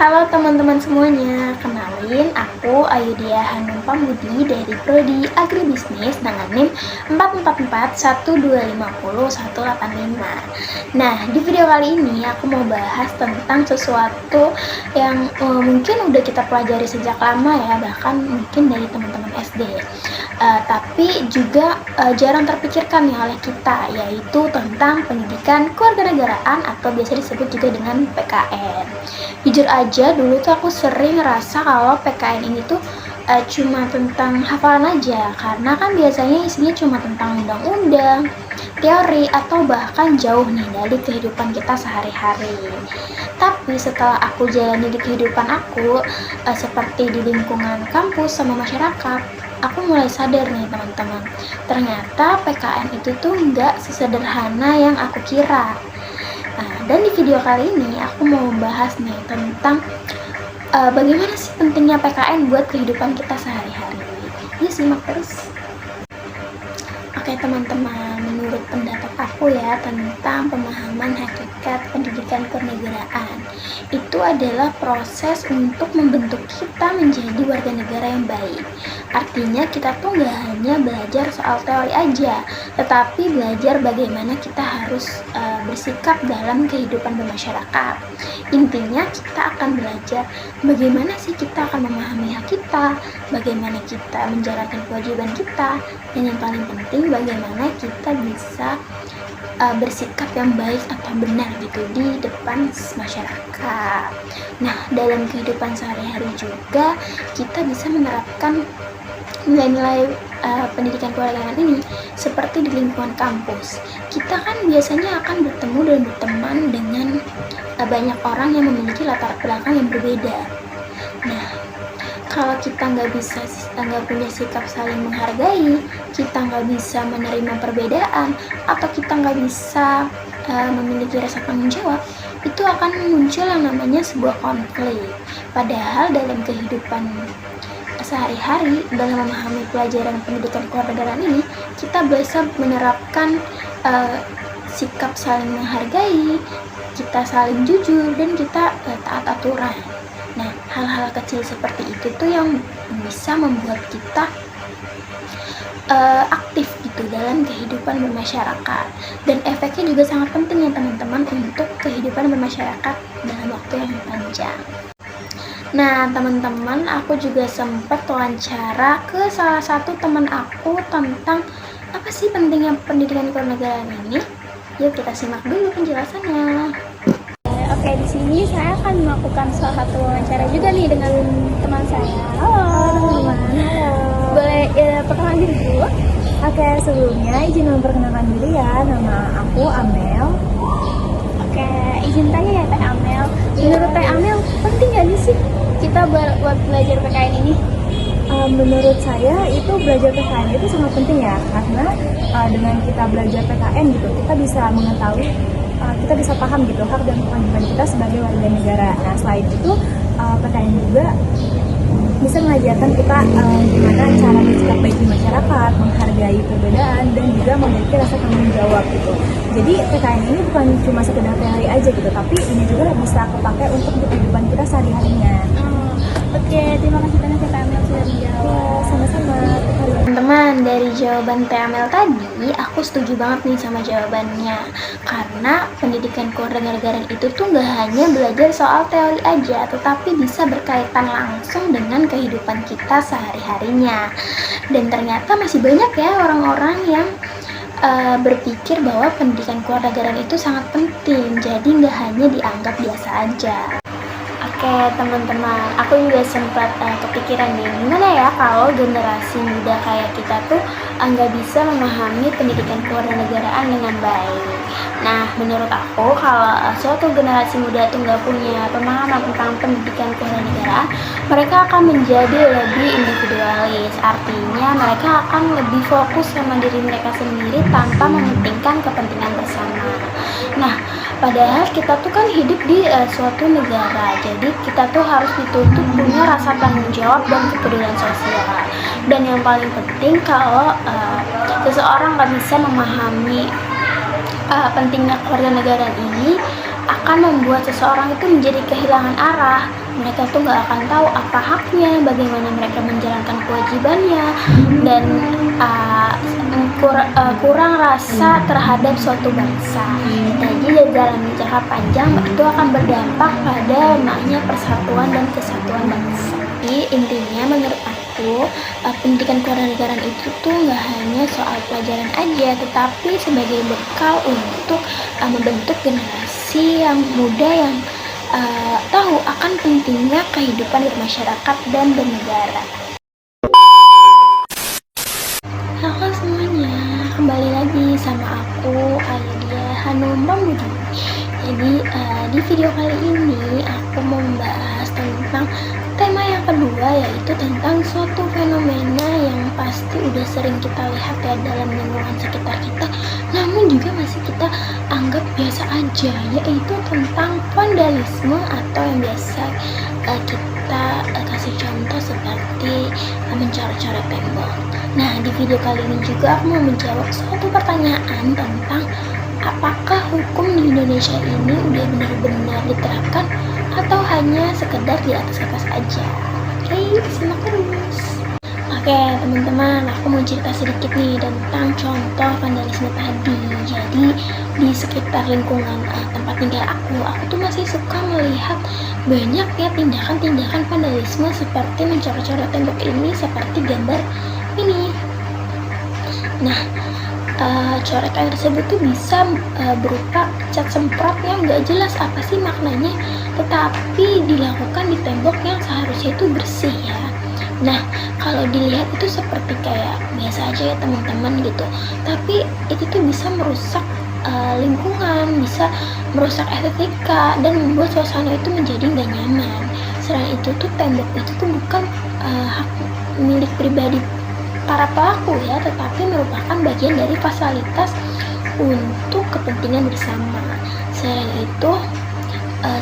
Halo teman-teman semuanya, kenalin aku Ayudhya Hanum Pambudi dari Prodi Agribisnis dengan NIM 4441250 Nah, di video kali ini aku mau bahas tentang sesuatu yang mungkin udah kita pelajari sejak lama ya, bahkan mungkin dari teman-teman SD. Tapi juga jarang terpikirkan nih oleh kita, yaitu tentang pendidikan kewarganegaraan atau biasa disebut juga dengan PKN. Jujur aja dulu tuh aku sering ngerasa kalau PKN ini tuh cuma tentang hafalan aja, karena kan biasanya isinya cuma tentang undang-undang, teori, atau bahkan jauh nih dari kehidupan kita sehari-hari. Tapi setelah aku jalani di kehidupan aku, seperti di lingkungan kampus sama masyarakat, aku mulai sadar nih teman-teman, ternyata PKN itu tuh nggak sesederhana yang aku kira. Nah, dan di video kali ini aku mau membahas nih tentang bagaimana sih pentingnya PKN buat kehidupan kita sehari-hari. Yuk simak terus. Oke teman-teman, menurut pendapat aku ya tentang pemahaman hakikat pendidikan kenegaraan, itu adalah proses untuk membentuk kita menjadi warga negara yang baik. Artinya kita tuh nggak hanya belajar soal teori aja, tetapi belajar bagaimana kita harus bersikap dalam kehidupan bermasyarakat. Intinya kita akan belajar bagaimana sih kita akan memahami hak kita, bagaimana kita menjalankan kewajiban kita, dan yang paling penting bagaimana kita bisa bersikap yang baik atau benar gitu di depan masyarakat. Nah, dalam kehidupan sehari-hari juga kita bisa menerapkan nilai-nilai pendidikan kewarganegaraan ini seperti di lingkungan kampus. Kita kan biasanya akan bertemu dan berteman dengan banyak orang yang memiliki latar belakang yang berbeda. Nah, kalau kita nggak punya sikap saling menghargai, kita nggak bisa menerima perbedaan, atau kita nggak bisa memiliki rasa tanggung jawab, itu akan muncul yang namanya sebuah konflik. Padahal dalam kehidupan sehari-hari, dalam memahami pelajaran pendidikan kewarganegaraan ini, kita bisa menerapkan sikap saling menghargai, kita saling jujur, dan kita taat aturan. Nah, hal-hal kecil seperti itu tuh yang bisa membuat kita aktif gitu dalam kehidupan bermasyarakat, dan efeknya juga sangat penting ya teman-teman untuk kehidupan bermasyarakat dalam waktu yang panjang. Nah teman-teman, aku juga sempat wawancara ke salah satu teman aku tentang apa sih pentingnya pendidikan kewarganegaraan ini. Yuk kita simak dulu penjelasannya. Oke, di sini saya akan melakukan salah satu wawancara juga nih dengan teman saya. Halo teman-teman. Boleh perkenalan diri dulu? Oke, sebelumnya izin memperkenalkan diri ya, nama aku Amel. Oke, izin tanya ya Teh Amel. Menurut Teh Amel, penting gak sih kita buat belajar PKN ini? Menurut saya itu belajar PKN itu sangat penting ya, karena dengan kita belajar PKN gitu, kita bisa mengetahui, kita bisa paham gitu hak dan kewajiban kita sebagai warga negara. Nah, selain itu PKN juga bisa mengajarkan kita gimana cara bersikap baik di masyarakat, menghargai perbedaan, dan juga memiliki rasa tanggung jawab gitu. Jadi PKN ini bukan cuma sekedar teori aja gitu, tapi ini juga bisa kepakai untuk kehidupan kita sehari-harinya. Oke, terima kasih banyak ya Teh Amel sudah menjawab. Sama-sama. Teman-teman, dari jawaban Teh Amel tadi, aku setuju banget nih sama jawabannya. Karena pendidikan kewarganegaraan itu tuh nggak hanya belajar soal teori aja, tetapi bisa berkaitan langsung dengan kehidupan kita sehari-harinya. Dan ternyata masih banyak ya orang-orang yang berpikir bahwa pendidikan kewarganegaraan itu sangat penting, jadi nggak hanya dianggap biasa aja. Oke teman-teman, aku juga sempat kepikiran nih, gimana ya kalau generasi muda kayak kita tuh nggak bisa memahami pendidikan kewarganegaraan dengan baik. Nah, menurut aku kalau suatu generasi muda tuh nggak punya pemahaman tentang pendidikan kewarganegaraan, mereka akan menjadi lebih individualis. Artinya mereka akan lebih fokus sama diri mereka sendiri tanpa mementingkan kepentingan bersama. Nah, padahal kita tuh kan hidup di suatu negara, jadi kita tuh harus dituntut punya rasa tanggung jawab dan kepedulian sosial. Dan yang paling penting kalau seseorang nggak bisa memahami pentingnya kewarganegaraan ini, akan membuat seseorang itu menjadi kehilangan arah mereka tuh nggak akan tahu apa haknya, bagaimana mereka menjalankan kewajibannya, dan kurang rasa terhadap suatu bangsa. Jadi dalam jangka panjang itu akan berdampak pada lemahnya persatuan dan kesatuan bangsa. Jadi intinya menurut aku, pendidikan kewarganegaraan itu tuh nggak hanya soal pelajaran aja, tetapi sebagai bekal untuk membentuk generasi yang muda yang tahu akan pentingnya kehidupan bermasyarakat dan bernegara. Halo semuanya, kembali lagi sama aku Alia Hanum Ramudi. Jadi di video kali ini aku mau membahas tentang tema yang kedua, yaitu tentang suatu fenomena yang pasti udah sering kita lihat ya dalam lingkungan sekitar kita, namun juga masih kita anggap biasa aja, yaitu tentang vandalisme atau yang biasa kita kasih contoh seperti mencoret-coret tembok. Nah, di video kali ini juga aku mau menjawab suatu pertanyaan tentang apakah hukum di Indonesia ini udah benar-benar diterapkan atau hanya sekedar di atas kertas aja. Oke, simak terus. Oke teman-teman, aku mau cerita sedikit nih tentang contoh vandalisme tadi. Jadi di sekitar lingkungan tempat tinggal aku tuh masih suka melihat banyak ya tindakan-tindakan vandalisme seperti mencoret-coret tembok ini seperti gambar ini. Nah, coretan tersebut tuh bisa berupa cat semprot yang nggak jelas apa sih maknanya, tetapi dilakukan di tembok yang seharusnya itu bersih ya. Nah, kalau dilihat itu seperti kayak biasa aja ya teman-teman gitu, tapi itu tuh bisa merusak lingkungan, bisa merusak estetika dan membuat suasana itu menjadi nggak nyaman. Selain itu tuh tembok itu tuh bukan hak milik pribadi para pelaku ya, tetapi merupakan bagian dari fasilitas untuk kepentingan bersama. Selain itu,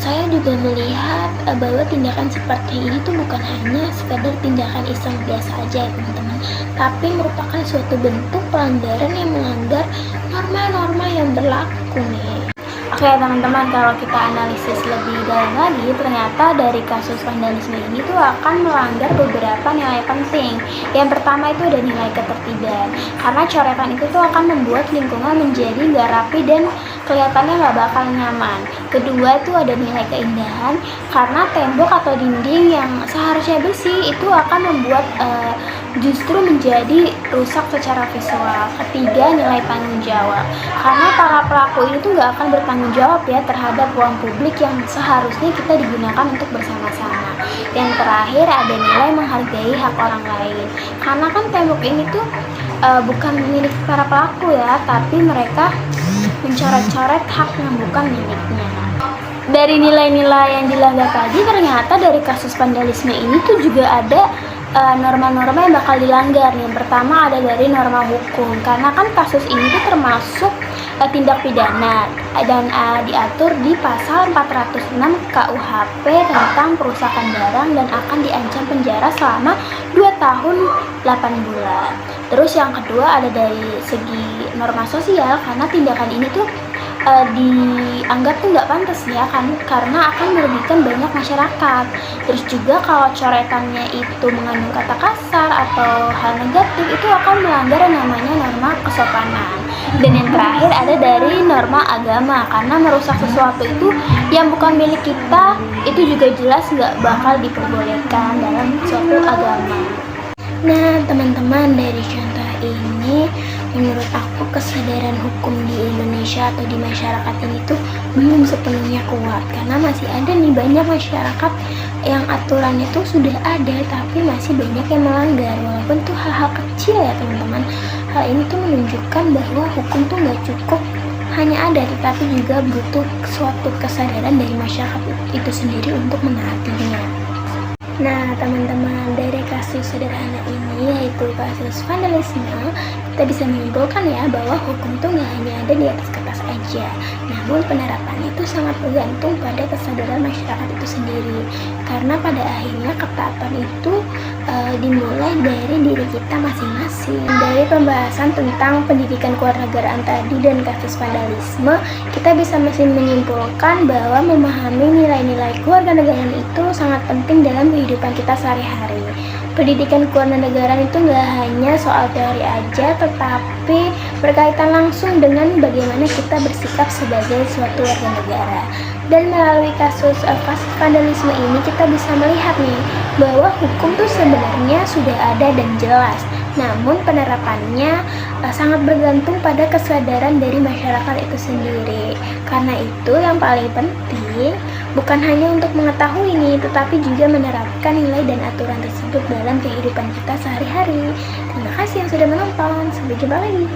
saya juga melihat bahwa tindakan seperti ini tuh bukan hanya sekadar tindakan iseng biasa aja ya teman-teman, tapi merupakan suatu bentuk pelanggaran yang melanggar norma-norma yang berlaku nih. Oke teman-teman, kalau kita analisis lebih dalam lagi, ternyata dari kasus vandalisme ini tuh akan melanggar beberapa nilai penting. Yang pertama itu ada nilai ketertiban, karena coretan itu tuh akan membuat lingkungan menjadi nggak rapi dan kelihatannya nggak bakal nyaman. Kedua itu ada nilai keindahan, karena tembok atau dinding yang seharusnya bersih itu akan membuat justru menjadi rusak secara visual. Ketiga, nilai tanggung jawab, karena para pelaku ini tuh nggak akan bertanggung jawab ya terhadap ruang publik yang seharusnya kita digunakan untuk bersama-sama. Yang terakhir ada nilai menghargai hak orang lain, karena kan tembok ini tuh bukan milik para pelaku ya, tapi mereka mencoret-coret hak yang bukan miliknya. Dari nilai-nilai yang dilanggar tadi, ternyata dari kasus vandalisme ini tuh juga ada norma-norma yang bakal dilanggar. Yang pertama ada dari norma hukum, karena kan kasus ini tuh termasuk tindak pidana dan diatur di pasal 406 KUHP tentang perusakan barang dan akan diancam penjara selama 2 tahun 8 bulan. Terus yang kedua ada dari segi norma sosial, karena tindakan ini tuh dianggap tuh nggak pantas ya kan, karena akan merugikan banyak masyarakat. Terus juga kalau coretannya itu mengandung kata kasar atau hal negatif, itu akan melanggar yang namanya norma kesopanan. Dan yang terakhir ada dari norma agama, karena merusak sesuatu itu yang bukan milik kita itu juga jelas nggak bakal diperbolehkan dalam suatu agama. Nah teman-teman, dari contoh ini menurut aku kesadaran hukum di Indonesia atau di masyarakat ini tuh belum sepenuhnya kuat, karena masih ada nih banyak masyarakat yang aturannya tuh sudah ada tapi masih banyak yang melanggar, walaupun tuh hal-hal kecil ya teman-teman. Hal ini tuh menunjukkan bahwa hukum tuh nggak cukup hanya ada, tetapi juga butuh suatu kesadaran dari masyarakat itu sendiri untuk menaatinya. Nah teman-teman, dari kasus sederhana ini yaitu kasus vandalisme, kita bisa menyimpulkan ya bahwa hukum itu nggak hanya ada di atas kertas aja. Namun penerapannya itu sangat bergantung pada kesadaran masyarakat itu sendiri. Karena pada akhirnya ketaatan itu dimulai dari diri kita masing-masing. Dari pembahasan tentang pendidikan kewarganegaraan tadi dan kasus vandalisme, kita bisa masih menyimpulkan bahwa memahami nilai-nilai kewarganegaraan itu sangat penting dalam kehidupan kita sehari-hari. Pendidikan kewarganegaraan itu nggak hanya soal teori aja, tetapi berkaitan langsung dengan bagaimana kita bersikap sebagai suatu warga negara. Dan melalui kasus vandalisme ini kita bisa melihat nih bahwa hukum tuh sebenarnya sudah ada dan jelas, namun penerapannya sangat bergantung pada kesadaran dari masyarakat itu sendiri. Karena itu yang paling penting bukan hanya untuk mengetahui nih, tetapi juga menerapkan nilai dan aturan tersebut dalam kehidupan kita sehari-hari. Terima kasih yang sudah menonton, sampai jumpa lagi.